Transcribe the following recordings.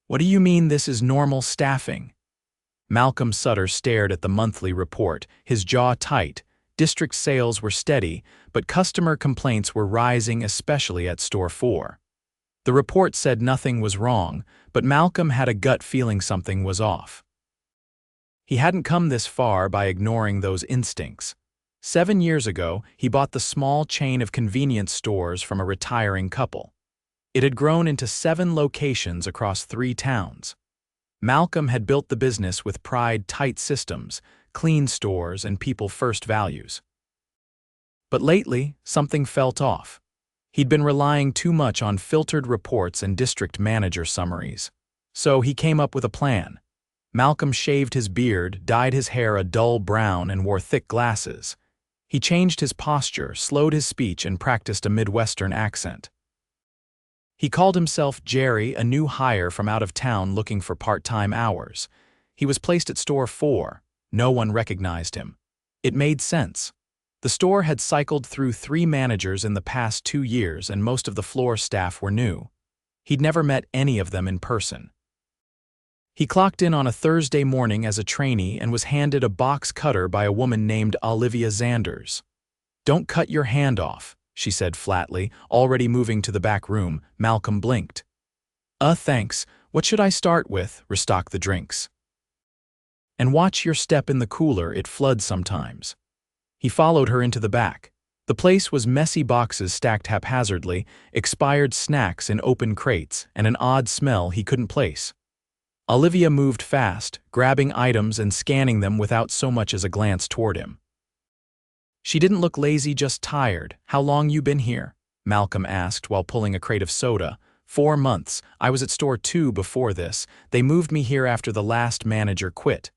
What do you mean this is normal staffing? Malcolm Sutter stared at the monthly report, his jaw tight. District sales were steady, but customer complaints were rising, especially at Store 4. The report said nothing was wrong, but Malcolm had a gut feeling something was off. He hadn't come this far by ignoring those instincts. 7 years ago, he bought the small chain of convenience stores from a retiring couple. It had grown into 7 locations across 3 towns. Malcolm had built the business with pride, tight systems, clean stores, and people-first values. But lately, something felt off. He'd been relying too much on filtered reports and district manager summaries. So he came up with a plan. Malcolm shaved his beard, dyed his hair a dull brown, and wore thick glasses. He changed his posture, slowed his speech, and practiced a Midwestern accent. He called himself Jerry, a new hire from out of town looking for part-time hours. He was placed at Store 4. No one recognized him. It made sense. The store had cycled through 3 managers in the past 2 years, and most of the floor staff were new. He'd never met any of them in person. He clocked in on a Thursday morning as a trainee and was handed a box cutter by a woman named Olivia Zanders. "Don't cut your hand off," she said flatly, already moving to the back room. Malcolm blinked. Thanks. What should I start with?" "Restock the drinks. And watch your step in the cooler, it floods sometimes." He followed her into the back. The place was messy boxes stacked haphazardly, expired snacks in open crates, and an odd smell he couldn't place. Olivia moved fast, grabbing items and scanning them without so much as a glance toward him. She didn't look lazy, just tired. "How long you been here?" Malcolm asked while pulling a crate of soda. 4 months. I was at Store 2 before this. They moved me here after the last manager quit."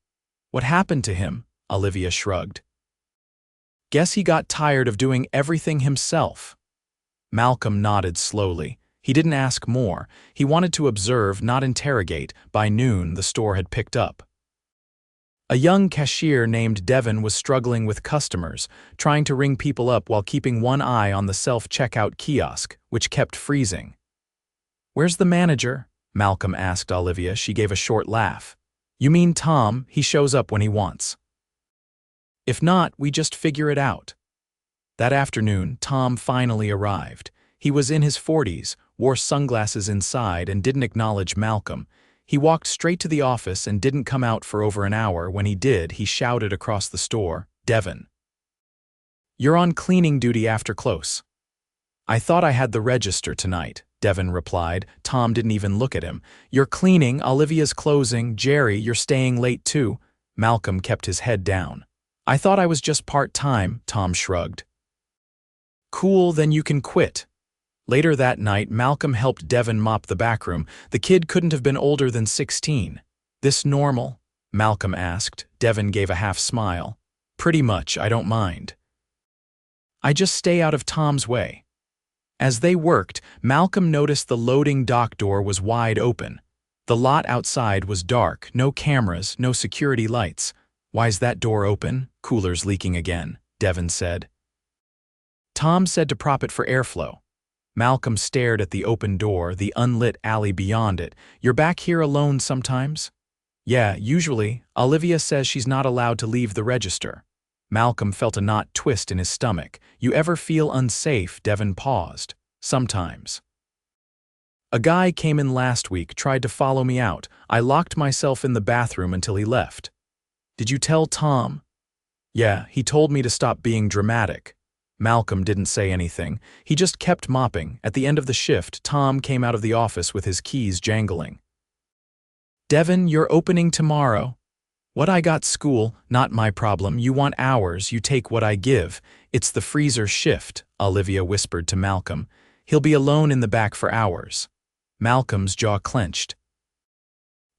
"What happened to him?" Olivia shrugged. "Guess he got tired of doing everything himself." Malcolm nodded slowly. He didn't ask more. He wanted to observe, not interrogate. By noon, the store had picked up. A young cashier named Devin was struggling with customers, trying to ring people up while keeping one eye on the self-checkout kiosk, which kept freezing. "Where's the manager?" Malcolm asked Olivia. She gave a short laugh. "You mean Tom? He shows up when he wants. If not, we just figure it out." That afternoon, Tom finally arrived. He was in his 40s, wore sunglasses inside, and didn't acknowledge Malcolm. He walked straight to the office and didn't come out for over an hour. When he did, he shouted across the store, "Devin, you're on cleaning duty after close." "I thought I had the register tonight," Devin replied. Tom didn't even look at him. "You're cleaning, Olivia's closing. Jerry, you're staying late too." Malcolm kept his head down. "I thought I was just part-time," Tom shrugged. "Cool, then you can quit." Later that night, Malcolm helped Devin mop the backroom. The kid couldn't have been older than 16. "This normal?" Malcolm asked. Devin gave a half smile. "Pretty much, I don't mind. I just stay out of Tom's way." As they worked, Malcolm noticed the loading dock door was wide open. The lot outside was dark, no cameras, no security lights. "Why's that door open?" "Cooler's leaking again," Devin said. "Tom said to prop it for airflow." Malcolm stared at the open door, the unlit alley beyond it. "You're back here alone sometimes?" "Yeah, usually. Olivia says she's not allowed to leave the register." Malcolm felt a knot twist in his stomach. "You ever feel unsafe?" Devin paused. "Sometimes. A guy came in last week, tried to follow me out. I locked myself in the bathroom until he left." "Did you tell Tom?" "Yeah, he told me to stop being dramatic." Malcolm didn't say anything. He just kept mopping. At the end of the shift, Tom came out of the office with his keys jangling. "Devin, you're opening tomorrow." "What, I got school?" "Not my problem. You want hours, you take what I give. It's the freezer shift," Olivia whispered to Malcolm. "He'll be alone in the back for hours." Malcolm's jaw clenched.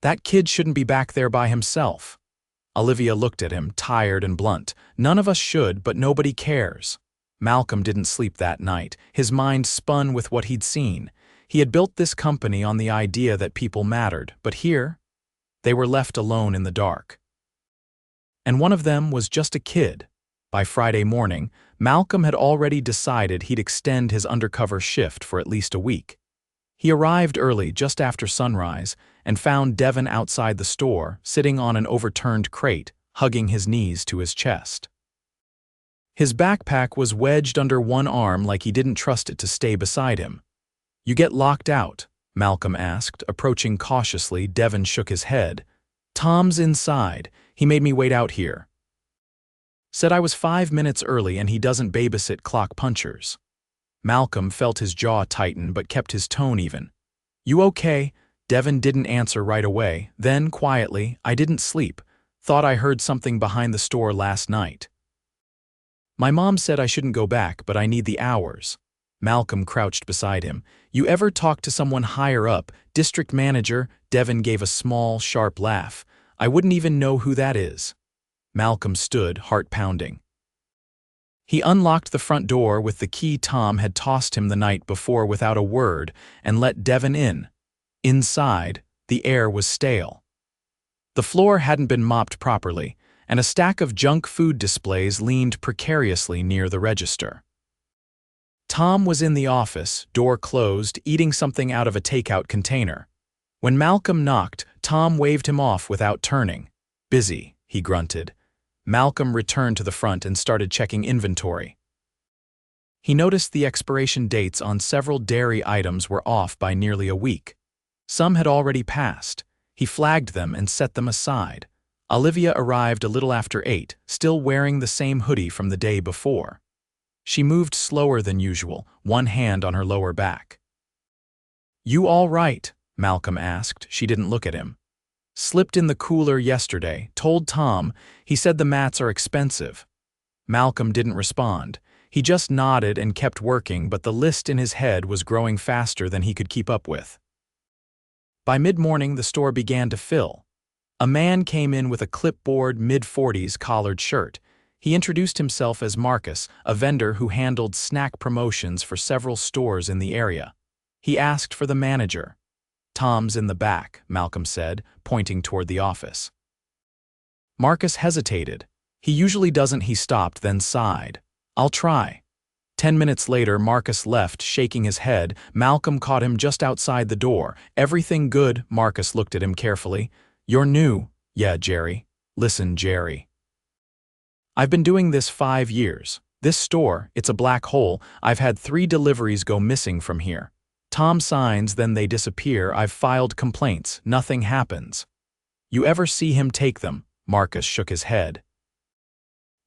"That kid shouldn't be back there by himself." Olivia looked at him, tired and blunt. "None of us should, but nobody cares." Malcolm didn't sleep that night. His mind spun with what he'd seen. He had built this company on the idea that people mattered, but here, they were left alone in the dark. And one of them was just a kid. By Friday morning, Malcolm had already decided he'd extend his undercover shift for at least a week. He arrived early, just after sunrise, and found Devin outside the store, sitting on an overturned crate, hugging his knees to his chest. His backpack was wedged under one arm like he didn't trust it to stay beside him. "You get locked out?" Malcolm asked, approaching cautiously. Devin shook his head. "Tom's inside. He made me wait out here. Said I was 5 minutes early and he doesn't babysit clock punchers." Malcolm felt his jaw tighten but kept his tone even. "You okay?" Devin didn't answer right away. Then, quietly, "I didn't sleep. Thought I heard something behind the store last night. My mom said I shouldn't go back, but I need the hours." Malcolm crouched beside him. "You ever talk to someone higher up, district manager?" Devin gave a small, sharp laugh. "I wouldn't even know who that is." Malcolm stood, heart pounding. He unlocked the front door with the key Tom had tossed him the night before without a word and let Devin in. Inside, the air was stale. The floor hadn't been mopped properly, and a stack of junk food displays leaned precariously near the register. Tom was in the office, door closed, eating something out of a takeout container. When Malcolm knocked, Tom waved him off without turning. "Busy," he grunted. Malcolm returned to the front and started checking inventory. He noticed the expiration dates on several dairy items were off by nearly a week. Some had already passed. He flagged them and set them aside. Olivia arrived a little after 8, still wearing the same hoodie from the day before. She moved slower than usual, one hand on her lower back. "You all right?" Malcolm asked. She didn't look at him. "Slipped in the cooler yesterday. Told Tom. He said the mats are expensive." Malcolm didn't respond. He just nodded and kept working, but the list in his head was growing faster than he could keep up with. By mid-morning, the store began to fill. A man came in with a clipboard, mid-40s collared shirt. He introduced himself as Marcus, a vendor who handled snack promotions for several stores in the area. He asked for the manager. "Tom's in the back," Malcolm said, pointing toward the office. Marcus hesitated. "He usually doesn't." He stopped, then sighed. "I'll try." 10 minutes later, Marcus left, shaking his head. Malcolm caught him just outside the door. "Everything good?" Marcus looked at him carefully. "You're new." "Yeah, Jerry." "Listen, Jerry. I've been doing this 5 years. This store, it's a black hole. I've had 3 deliveries go missing from here. Tom signs, then they disappear. I've filed complaints. Nothing happens. You ever see him take them?" Marcus shook his head.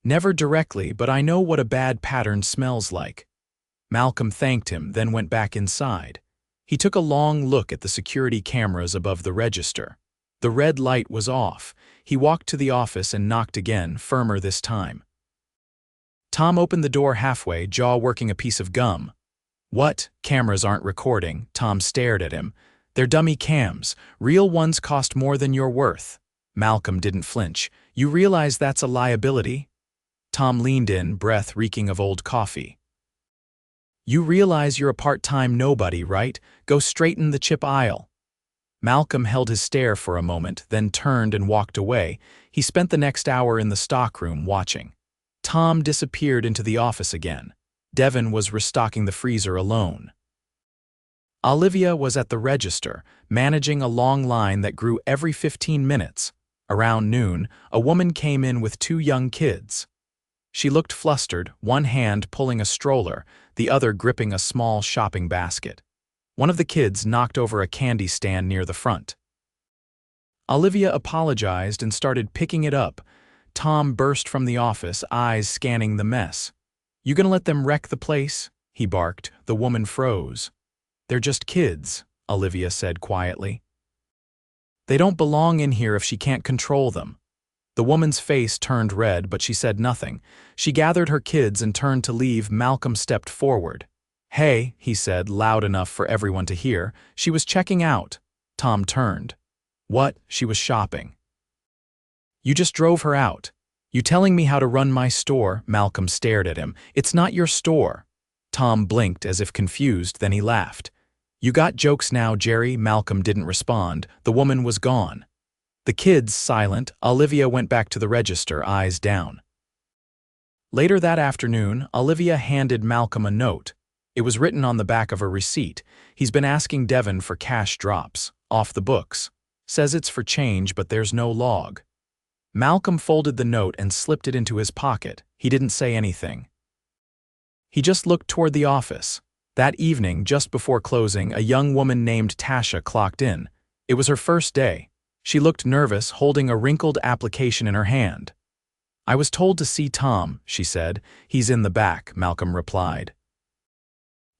"Never directly, but I know what a bad pattern smells like." Malcolm thanked him, then went back inside. He took a long look at the security cameras above the register. The red light was off. He walked to the office and knocked again, firmer this time. Tom opened the door halfway, jaw working a piece of gum. "What? Cameras aren't recording." Tom stared at him. "They're dummy cams. Real ones cost more than you're worth." Malcolm didn't flinch. "You realize that's a liability?" Tom leaned in, breath reeking of old coffee. "You realize you're a part-time nobody, right? Go straighten the chip aisle." Malcolm held his stare for a moment, then turned and walked away. He spent the next hour in the stockroom watching. Tom disappeared into the office again. Devin was restocking the freezer alone. Olivia was at the register, managing a long line that grew every 15 minutes. Around noon, a woman came in with 2 young kids. She looked flustered, one hand pulling a stroller, the other gripping a small shopping basket. One of the kids knocked over a candy stand near the front. Olivia apologized and started picking it up. Tom burst from the office, eyes scanning the mess. "You gonna let them wreck the place?" he barked. The woman froze. "They're just kids," Olivia said quietly. "They don't belong in here if she can't control them." The woman's face turned red, but she said nothing. She gathered her kids and turned to leave. Malcolm stepped forward. "Hey," he said, loud enough for everyone to hear. "She was checking out." Tom turned. "What?" "She was shopping." "You just drove her out. You telling me how to run my store?" Malcolm stared at him. "It's not your store." Tom blinked as if confused, then he laughed. "You got jokes now, Jerry." Malcolm didn't respond. The woman was gone. The kids silent, Olivia went back to the register, eyes down. Later that afternoon, Olivia handed Malcolm a note. It was written on the back of a receipt. "He's been asking Devin for cash drops. Off the books." Says it's for change, but there's no log. Malcolm folded the note and slipped it into his pocket. He didn't say anything. He just looked toward the office. That evening, just before closing, a young woman named Tasha clocked in. It was her first day. She looked nervous, holding a wrinkled application in her hand. "I was told to see Tom," she said. "He's in the back," Malcolm replied.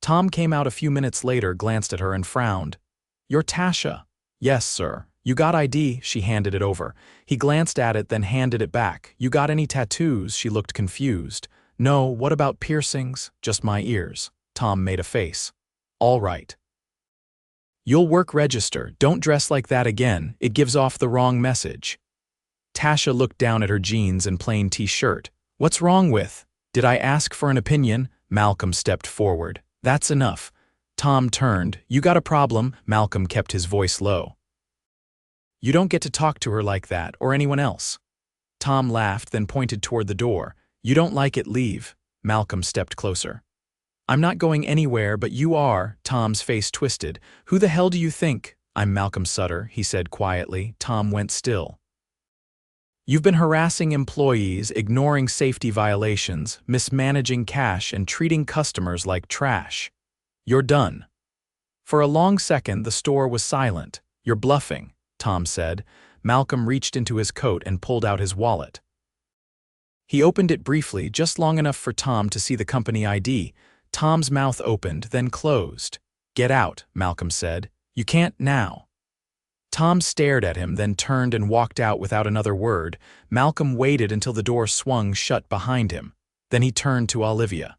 Tom came out a few minutes later, glanced at her and frowned. "You're Tasha." "Yes, sir." "You got ID?" She handed it over. He glanced at it, then handed it back. "You got any tattoos?" She looked confused. "No, what about piercings?" "Just my ears." Tom made a face. "All right. You'll work register. Don't dress like that again. It gives off the wrong message." Tasha looked down at her jeans and plain t-shirt. "What's wrong with? Did I ask for an opinion?" Malcolm stepped forward. "That's enough." Tom turned. "You got a problem?" Malcolm kept his voice low. "You don't get to talk to her like that, or anyone else." Tom laughed, then pointed toward the door. "You don't like it, leave." Malcolm stepped closer. "I'm not going anywhere, but you are." Tom's face twisted. "Who the hell do you think?" "I'm Malcolm Sutter," he said quietly. Tom went still. "You've been harassing employees, ignoring safety violations, mismanaging cash, and treating customers like trash. You're done." For a long second, the store was silent. "You're bluffing," Tom said. Malcolm reached into his coat and pulled out his wallet. He opened it briefly, just long enough for Tom to see the company ID. Tom's mouth opened, then closed. "Get out," Malcolm said. "You can't now." Tom stared at him, then turned and walked out without another word. Malcolm waited until the door swung shut behind him. Then he turned to Olivia.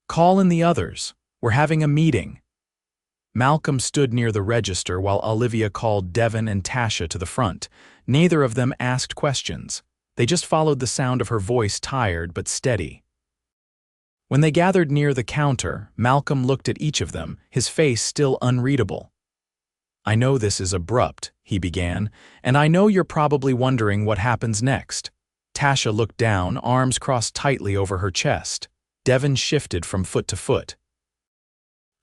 "Call in the others. We're having a meeting." Malcolm stood near the register while Olivia called Devin and Tasha to the front. Neither of them asked questions. They just followed the sound of her voice, tired but steady. When they gathered near the counter, Malcolm looked at each of them, his face still unreadable. "I know this is abrupt," he began, "and I know you're probably wondering what happens next." Tasha looked down, arms crossed tightly over her chest. Devin shifted from foot to foot.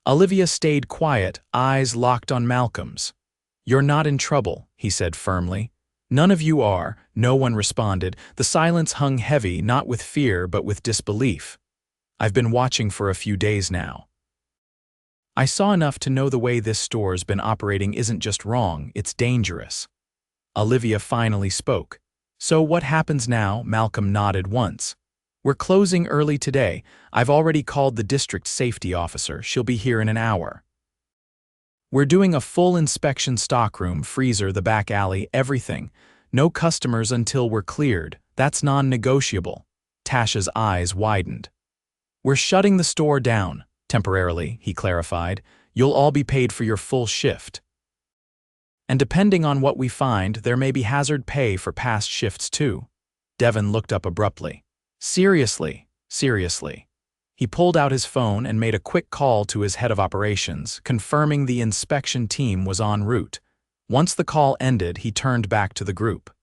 Olivia stayed quiet, eyes locked on Malcolm's. "You're not in trouble," he said firmly. "None of you are." No one responded. The silence hung heavy, not with fear but with disbelief. "I've been watching for a few days now. I saw enough to know the way this store's been operating isn't just wrong, it's dangerous." Olivia finally spoke. "So what happens now?" Malcolm nodded once. "We're closing early today. I've already called the district safety officer. She'll be here in an hour. We're doing a full inspection: stockroom, freezer, the back alley, everything. No customers until we're cleared. That's non-negotiable." Tasha's eyes widened. "We're shutting the store down. Temporarily," he clarified. "You'll all be paid for your full shift. And depending on what we find, there may be hazard pay for past shifts too." Devin looked up abruptly. "Seriously, seriously." He pulled out his phone and made a quick call to his head of operations, confirming the inspection team was en route. Once the call ended, he turned back to the group.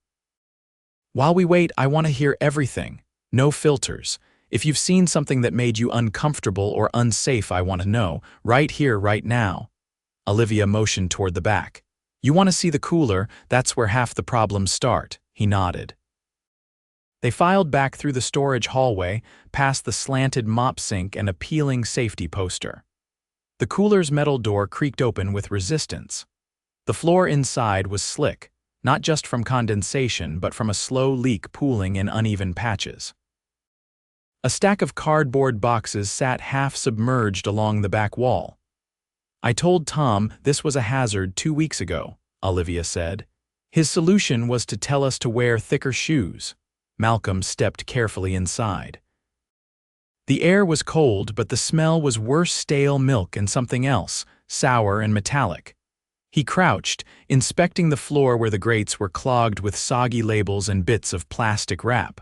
"While we wait, I want to hear everything. No filters. If you've seen something that made you uncomfortable or unsafe, I want to know. Right here, right now." Olivia motioned toward the back. "You want to see the cooler? That's where half the problems start." He nodded. They filed back through the storage hallway, past the slanted mop sink and a peeling safety poster. The cooler's metal door creaked open with resistance. The floor inside was slick, not just from condensation but from a slow leak pooling in uneven patches. A stack of cardboard boxes sat half-submerged along the back wall. "I told Tom this was a hazard 2 weeks ago," Olivia said. "His solution was to tell us to wear thicker shoes." Malcolm stepped carefully inside. The air was cold, but the smell was worse: stale milk and something else, sour and metallic. He crouched, inspecting the floor where the grates were clogged with soggy labels and bits of plastic wrap.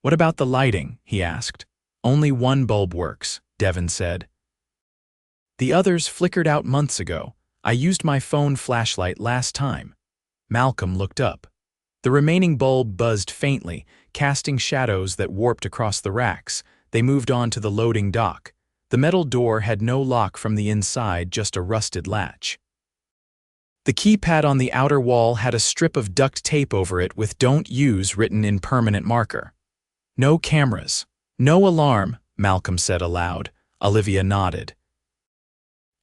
"What about the lighting?" he asked. "Only one bulb works," Devin said. "The others flickered out months ago. I used my phone flashlight last time." Malcolm looked up. The remaining bulb buzzed faintly, casting shadows that warped across the racks. They moved on to the loading dock. The metal door had no lock from the inside, just a rusted latch. The keypad on the outer wall had a strip of duct tape over it with "Don't Use" written in permanent marker. "No cameras. No alarm," Malcolm said aloud. Olivia nodded.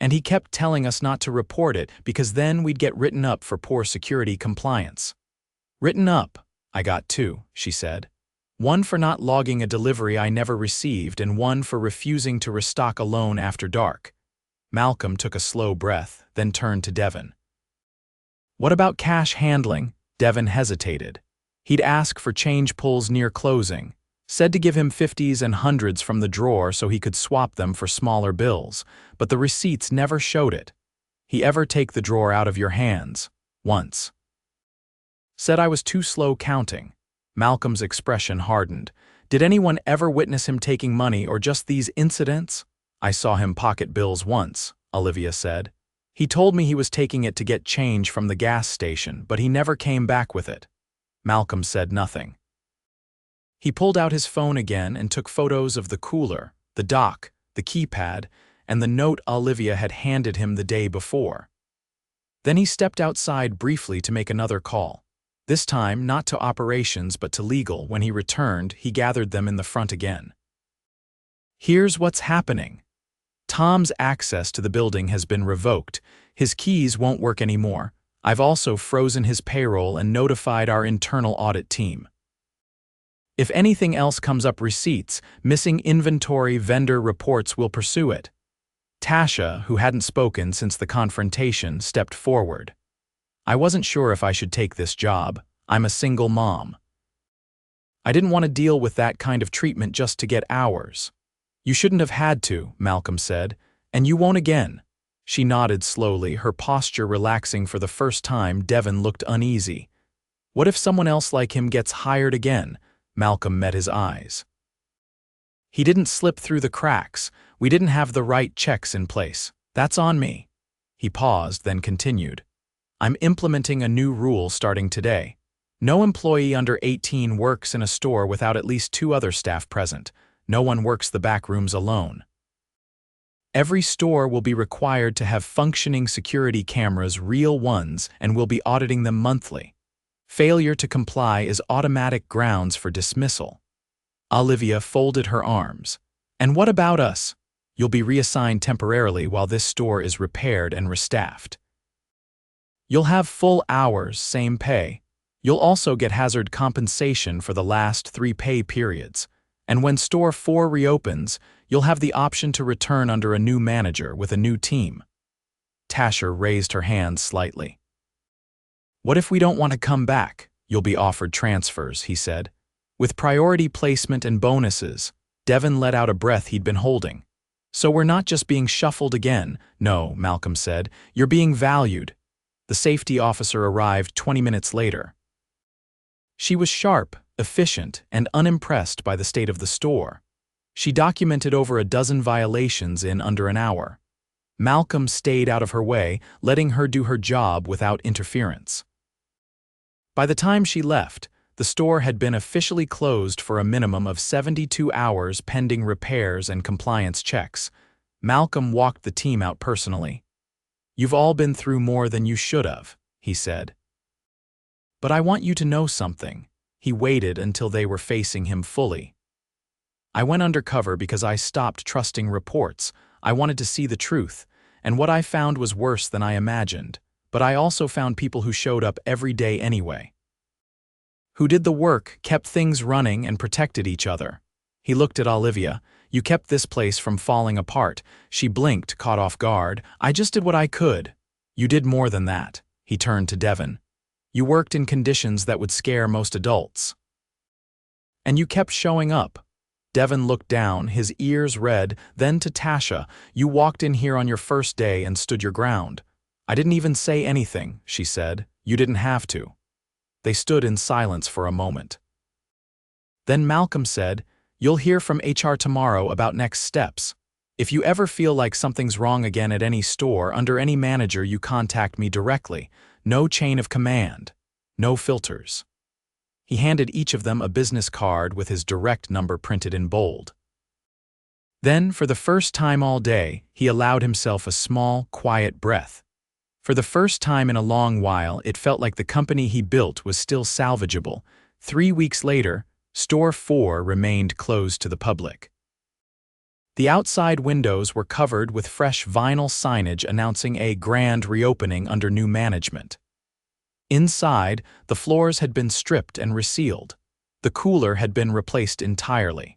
"And he kept telling us not to report it because then we'd get written up for poor security compliance." "Written up? I got two," she said. "One for not logging a delivery I never received and one for refusing to restock alone after dark." Malcolm took a slow breath, then turned to Devon. "What about cash handling?" Devon hesitated. He'd ask for change pulls near closing, said to give him 50s and 100s from the drawer so he could swap them for smaller bills, but the receipts never showed it. "He ever take the drawer out of your hands?" "Once." "Said I was too slow counting." Malcolm's expression hardened. "Did anyone ever witness him taking money or just these incidents?" "I saw him pocket bills once," Olivia said. "He told me he was taking it to get change from the gas station, but he never came back with it." Malcolm said nothing. He pulled out his phone again and took photos of the cooler, the dock, the keypad, and the note Olivia had handed him the day before. Then he stepped outside briefly to make another call. This time, not to operations but to legal. When he returned, he gathered them in the front again. "Here's what's happening. Tom's access to the building has been revoked. His keys won't work anymore. I've also frozen his payroll and notified our internal audit team. If anything else comes up, receipts, missing inventory, vendor reports, will pursue it." Tasha, who hadn't spoken since the confrontation, stepped forward. "I wasn't sure if I should take this job. I'm a single mom. I didn't want to deal with that kind of treatment just to get hours." "You shouldn't have had to," Malcolm said, "and you won't again." She nodded slowly, her posture relaxing for the first time. Devon looked uneasy. "What if someone else like him gets hired again?" Malcolm met his eyes. "He didn't slip through the cracks. We didn't have the right checks in place. That's on me." He paused, then continued. "I'm implementing a new rule starting today. No employee under 18 works in a store without at least 2 other staff present. No one works the back rooms alone. Every store will be required to have functioning security cameras, real ones, and we'll be auditing them monthly. Failure to comply is automatic grounds for dismissal." Olivia folded her arms. "And what about us?" "You'll be reassigned temporarily while this store is repaired and restaffed. You'll have full hours, same pay. You'll also get hazard compensation for the last 3 pay periods. And when store 4 reopens, you'll have the option to return under a new manager with a new team." Tasha raised her hands slightly. "What if we don't want to come back?" "You'll be offered transfers," he said. "With priority placement and bonuses." Devon let out a breath he'd been holding. "So we're not just being shuffled again." "No," Malcolm said. "You're being valued." The safety officer arrived 20 minutes later. She was sharp, efficient, and unimpressed by the state of the store. She documented over a dozen violations in under an hour. Malcolm stayed out of her way, letting her do her job without interference. By the time she left, the store had been officially closed for a minimum of 72 hours pending repairs and compliance checks. Malcolm walked the team out personally. "You've all been through more than you should have," he said. "But I want you to know something." He waited until they were facing him fully. "I went undercover because I stopped trusting reports. I wanted to see the truth, and what I found was worse than I imagined. But I also found people who showed up every day anyway. Who did the work, kept things running, and protected each other." He looked at Olivia. "You kept this place from falling apart." She blinked, caught off guard. "I just did what I could." "You did more than that." He turned to Devon. "You worked in conditions that would scare most adults. And you kept showing up." Devon looked down, his ears red, then to Tasha. "You walked in here on your first day and stood your ground." "I didn't even say anything," she said. "You didn't have to." They stood in silence for a moment. Then Malcolm said, "You'll hear from HR tomorrow about next steps. If you ever feel like something's wrong again at any store, under any manager, you contact me directly. No chain of command. No filters." He handed each of them a business card with his direct number printed in bold. Then, for the first time all day, he allowed himself a small, quiet breath. For the first time in a long while, it felt like the company he built was still salvageable. 3 weeks later, Store 4 remained closed to the public. The outside windows were covered with fresh vinyl signage announcing a grand reopening under new management. Inside, the floors had been stripped and resealed. The cooler had been replaced entirely.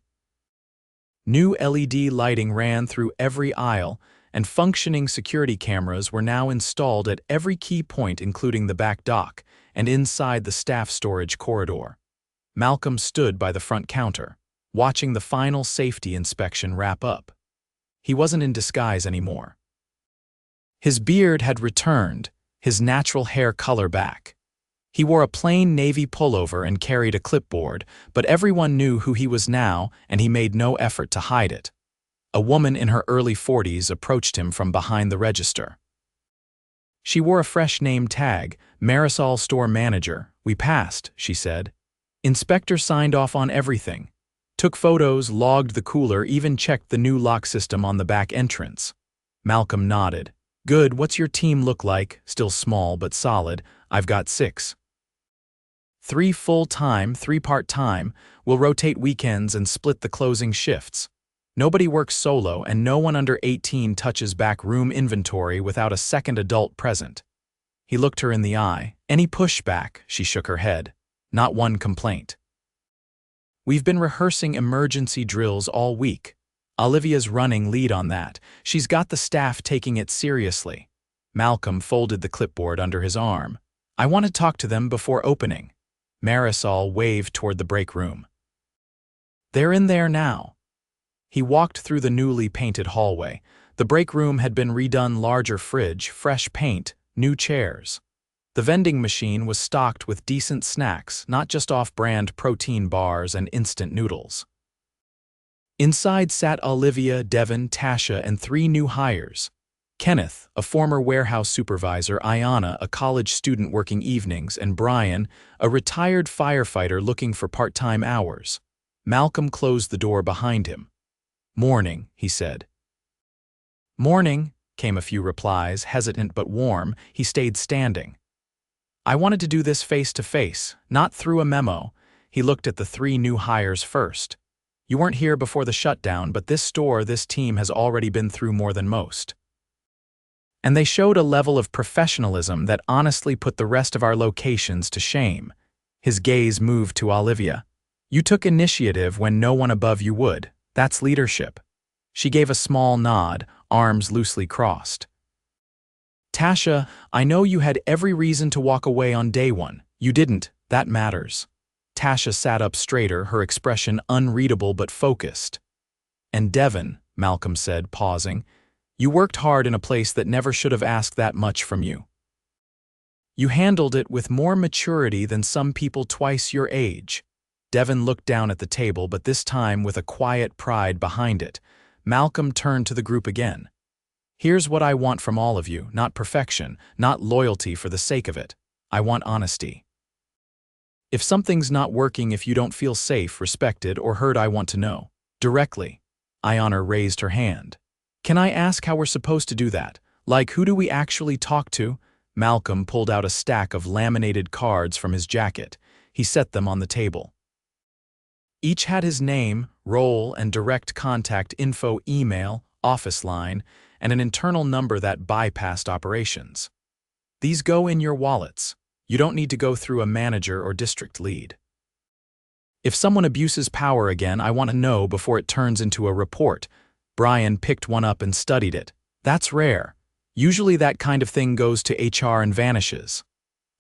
New LED lighting ran through every aisle, and functioning security cameras were now installed at every key point, including the back dock and inside the staff storage corridor. Malcolm stood by the front counter, watching the final safety inspection wrap up. He wasn't in disguise anymore. His beard had returned, his natural hair color back. He wore a plain navy pullover and carried a clipboard, but everyone knew who he was now, and he made no effort to hide it. A woman in her early 40s approached him from behind the register. She wore a fresh name tag, Marisol Store Manager. "We passed," she said. Inspector signed off on everything. Took photos, logged the cooler, even checked the new lock system on the back entrance. Malcolm nodded. "Good, what's your team look like? Still small but solid. I've got 6. 3 full-time, 3 part-time. We'll rotate weekends and split the closing shifts. Nobody works solo, and no one under 18 touches back room inventory without a second adult present." He looked her in the eye. "Any pushback?" She shook her head. "Not one complaint." "We've been rehearsing emergency drills all week. Olivia's running lead on that. She's got the staff taking it seriously." Malcolm folded the clipboard under his arm. "I want to talk to them before opening." Marisol waved toward the break room. "They're in there now." He walked through the newly painted hallway. The break room had been redone, larger fridge, fresh paint, new chairs. The vending machine was stocked with decent snacks, not just off-brand protein bars and instant noodles. Inside sat Olivia, Devin, Tasha, and 3 new hires. Kenneth, a former warehouse supervisor, Ayanna, a college student working evenings, and Brian, a retired firefighter looking for part-time hours. Malcolm closed the door behind him. "Morning," he said. "Morning," came a few replies, hesitant but warm. He stayed standing. "I wanted to do this face-to-face, not through a memo." He looked at the 3 new hires first. "You weren't here before the shutdown, but this team has already been through more than most." And they showed a level of professionalism that honestly put the rest of our locations to shame. His gaze moved to Olivia. "You took initiative when no one above you would. That's leadership." She gave a small nod, arms loosely crossed. "Tasha, I know you had every reason to walk away on day 1. You didn't. That matters." Tasha sat up straighter, her expression unreadable but focused. "And Devin," Malcolm said, pausing, "you worked hard in a place that never should have asked that much from you. You handled it with more maturity than some people twice your age." Devin looked down at the table, but this time with a quiet pride behind it. Malcolm turned to the group again. "Here's what I want from all of you, not perfection, not loyalty for the sake of it. I want honesty. If something's not working, if you don't feel safe, respected, or heard, I want to know. Directly." Ayanna raised her hand. "Can I ask how we're supposed to do that? Like, who do we actually talk to?" Malcolm pulled out a stack of laminated cards from his jacket. He set them on the table. Each had his name, role, and direct contact info, email, office line, and an internal number that bypassed operations. "These go in your wallets. You don't need to go through a manager or district lead. If someone abuses power again, I want to know before it turns into a report." Brian picked one up and studied it. "That's rare. Usually that kind of thing goes to HR and vanishes."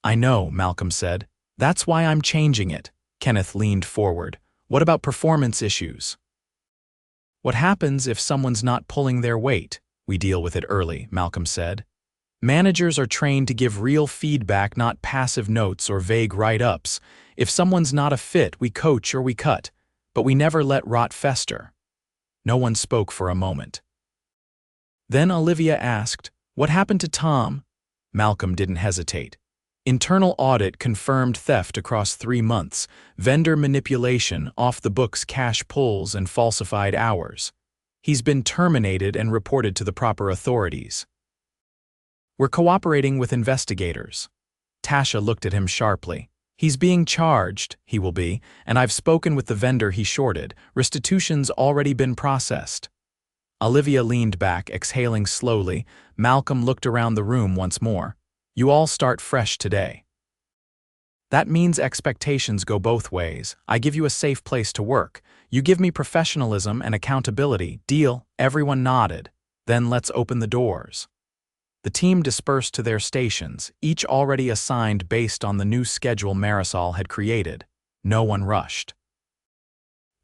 "I know," Malcolm said. "That's why I'm changing it." Kenneth leaned forward. "What about performance issues? What happens if someone's not pulling their weight?" "We deal with it early," Malcolm said. "Managers are trained to give real feedback, not passive notes or vague write-ups. If someone's not a fit, we coach or we cut, but we never let rot fester." No one spoke for a moment. Then Olivia asked, "What happened to Tom?" Malcolm didn't hesitate. Internal audit confirmed theft across 3 months, vendor manipulation, off-the-books cash pulls, and falsified hours. He's been terminated and reported to the proper authorities. We're cooperating with investigators. Tasha looked at him sharply. He's being charged, he will be, and I've spoken with the vendor he shorted. Restitution's already been processed. Olivia leaned back, exhaling slowly. Malcolm looked around the room once more. You all start fresh today. That means expectations go both ways. I give you a safe place to work. You give me professionalism and accountability. Deal? Everyone nodded. Then let's open the doors. The team dispersed to their stations, each already assigned based on the new schedule Marisol had created. No one rushed.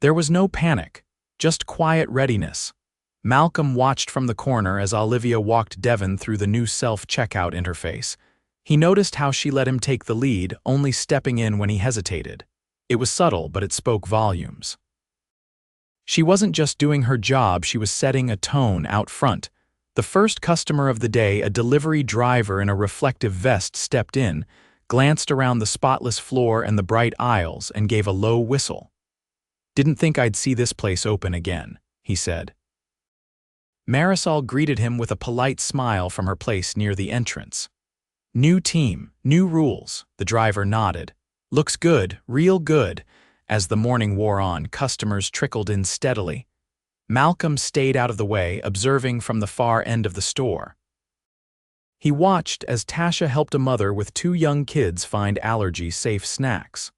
There was no panic, just quiet readiness. Malcolm watched from the corner as Olivia walked Devon through the new self-checkout interface. He noticed how she let him take the lead, only stepping in when he hesitated. It was subtle, but it spoke volumes. She wasn't just doing her job, she was setting a tone out front. The first customer of the day, a delivery driver in a reflective vest, stepped in, glanced around the spotless floor and the bright aisles, and gave a low whistle. Didn't think I'd see this place open again, he said. Marisol greeted him with a polite smile from her place near the entrance. New team, new rules, the driver nodded. Looks good, real good. As the morning wore on, customers trickled in steadily. Malcolm stayed out of the way, observing from the far end of the store. He watched as Tasha helped a mother with 2 young kids find allergy-safe snacks.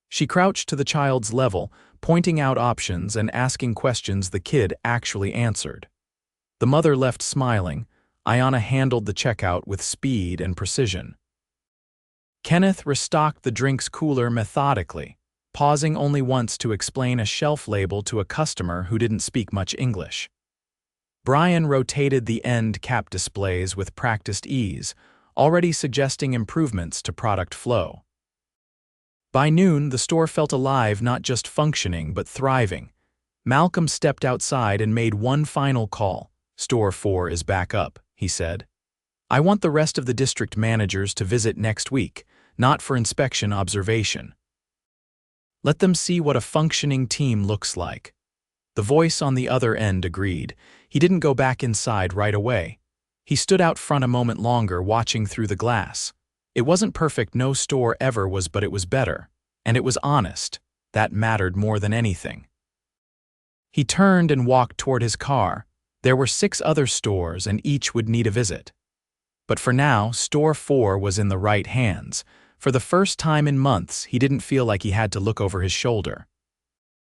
She crouched to the child's level, pointing out options and asking questions the kid actually answered. The mother left smiling. Ayanna handled the checkout with speed and precision. Kenneth restocked the drinks cooler methodically, pausing only once to explain a shelf label to a customer who didn't speak much English. Brian rotated the end cap displays with practiced ease, already suggesting improvements to product flow. By noon, the store felt alive, not just functioning, but thriving. Malcolm stepped outside and made one final call. Store 4 is back up, he said. I want the rest of the district managers to visit next week, not for inspection, observation. Let them see what a functioning team looks like. The voice on the other end agreed. He didn't go back inside right away. He stood out front a moment longer, watching through the glass. It wasn't perfect, no store ever was, but it was better. And it was honest. That mattered more than anything. He turned and walked toward his car. There were 6 other stores, and each would need a visit. But for now, Store 4 was in the right hands. For the first time in months, he didn't feel like he had to look over his shoulder.